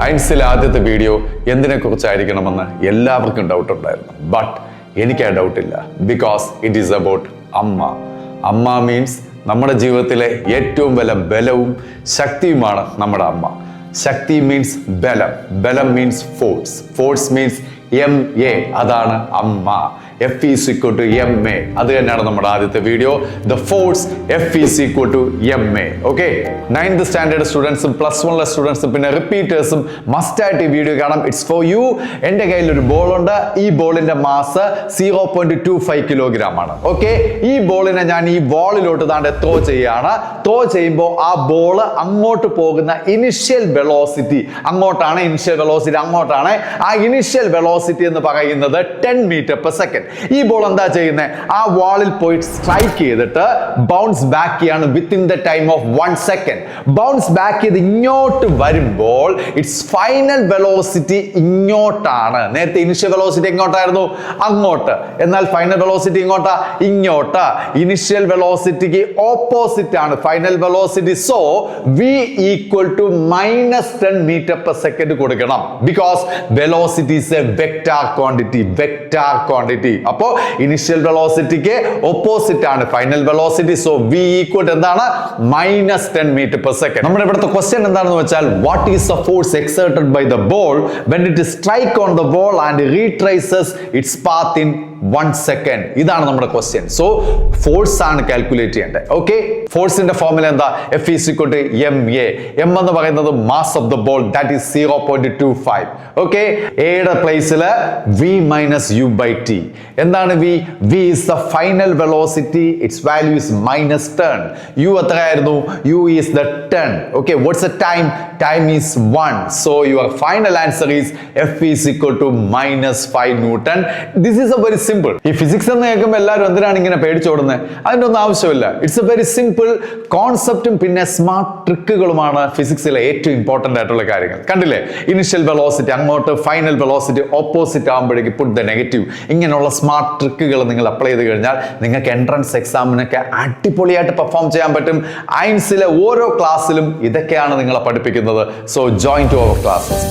ഐൻസിലെ ആദ്യത്തെ വീഡിയോ എന്തിനെ കുറിച്ചായിരിക്കണമെന്ന് എല്ലാവർക്കും ഡൗട്ട് ഉണ്ടായിരുന്നു. ബട്ട് എനിക്ക് ആ ഡൗട്ടില്ല. ബിക്കോസ് ഇറ്റ് ഈസ് അബൌട്ട് അമ്മ. അമ്മ മീൻസ് നമ്മുടെ ജീവിതത്തിലെ ഏറ്റവും വലിയ ബലവും ശക്തിയുമാണ് നമ്മുടെ അമ്മ. ശക്തി മീൻസ് ബലം, ബലം means force, force means MA, അതാണ് അമ്മ. F is equal to MA. അത് തന്നെയാണ് നമ്മുടെ ആദ്യത്തെ video. The force F is equal to MA. Okay? 9th standard സ്റ്റുഡൻസും +1 സ്റ്റുഡൻസും പിന്നെ റിപ്പീറ്റേഴ്സും മസ്റ്റ് ആയിട്ട് ഈ വീഡിയോ കാണാം. It's for you. എൻ്റെ കയ്യിൽ ഒരു ബോൾ ഉണ്ട്. ഈ ബോളിന്റെ മാസ് 0.25 കിലോഗ്രാം ആണ്. ഓക്കെ, ഈ ബോളിനെ ഞാൻ ഈ വാളിലോട്ട് താണ്ട് ത്രോ ചെയ്യാണ്. ത്രോ ചെയ്യുമ്പോൾ ആ ബോൾ അങ്ങോട്ട് പോകുന്ന ഇനിഷ്യൽ വെലോസിറ്റി അങ്ങോട്ടാണ്. ഇനിഷ്യൽ വെലോസിറ്റി അങ്ങോട്ടാണ്. ആ ഇനിഷ്യൽ വെലോസിറ്റി എന്ന് പറയുന്നത് 10 മീറ്റർ പെർ സെക്കൻഡ്. ഈ ബോൾ എന്താ ചെയ്യുന്നത്? ആ വാളിൽ പോയി സ്ട്രൈക്ക് ചെയ്തിട്ട് ബൗൺസ് ബാക്ക് ചെയ്യാണ് within the time of 1 second. Bounce back ചെയ്ത് ഇങ്ങോട്ട് വരുമ്പോൾ ഇറ്റ്സ് ഫൈനൽ വെലോസിറ്റി ഇങ്ങോട്ടാണ്. നേരത്തെ ഇനിഷ്യൽ വെലോസിറ്റി എങ്ങോട്ടായിരുന്നു? അങ്ങോട്ട്. എന്നാൽ ഫൈനൽ വെലോസിറ്റി ഇങ്ങോട്ടാ? ഇങ്ങോട്ട്. ഇനിഷ്യൽ വെലോസിറ്റിക്ക് ഓപ്പോസിറ്റ് ആണ് final velocity. So v equal to -10 metre per second കൊടുക്കണം. Because velocity is a vector quantity. Vector quantity. അപ്പോ ഇനിഷ്യൽ വെലോസിറ്റിക്ക് ഓപ്പോസിറ്റ് ആണ് final velocity. So v equal എന്താണ്? -10 മീറ്റർ പെർ സെക്കൻഡ്. നമ്മുടെ ഇവിടുത്തെ ക്വസ്റ്റ്യൻ എന്താണെന്ന് വെച്ചാൽ what is the force exerted by the ball when it is strike on the wall and retraces its path in 1 second? ഇതാണ് നമ്മുടെ question. So force ആണ് calculate ചെയ്യേണ്ടത്. Okay, ഫോഴ്സിന്റെ ഫോർമുല എന്താ? F is equal to MA. M എന്ന് പറയുന്നത് mass of the ball, that is 0.25. Okay, എയുടെ പ്ലേസിൽ v minus u by t. എന്താണ് v? v is the final velocity. Its value is -10. u എത്രയായിരുന്നു? u is the 10. Okay, what's the time? Time is 1. So your final answer is F is equal to -5 Newton. This is a very simple. ഈ physics എന്ന് കേൾക്കുമ്പോൾ എല്ലാവരും എന്തിനാണ് ഇങ്ങനെ പേടിച്ചോടുന്നത്? അതിൻ്റെ ഒന്നും ആവശ്യമില്ല. ഇറ്റ്സ് എ വെരി സിമ്പിൾ കോൺസെപ്റ്റും പിന്നെ സ്മാർട്ട് ട്രിക്കുകളുമാണ് ഫിസിക്സിലെ ഏറ്റവും ഇമ്പോർട്ടൻ്റ് ആയിട്ടുള്ള കാര്യങ്ങൾ. കണ്ടില്ലേ? ഇനിഷ്യൽ വെലോസിറ്റി അങ്ങോട്ട്, ഫൈനൽ വെലോസിറ്റി ഓപ്പോസിറ്റ് ആകുമ്പോഴേക്ക് പുട്ട് ദ നെഗറ്റീവ്. ഇങ്ങനെയുള്ള സ്മാർട്ട് ട്രിക്കുകൾ നിങ്ങൾ അപ്ലൈ ചെയ്ത് കഴിഞ്ഞാൽ നിങ്ങൾക്ക് എൻട്രൻസ് എക്സാമിനൊക്കെ അടിപൊളിയായിട്ട് പെർഫോം ചെയ്യാൻ പറ്റും. ഐൻസിലെ ഓരോ ക്ലാസ്സിലും ഇതൊക്കെയാണ് നിങ്ങളെ പഠിപ്പിക്കുന്നത്. So join to our classes.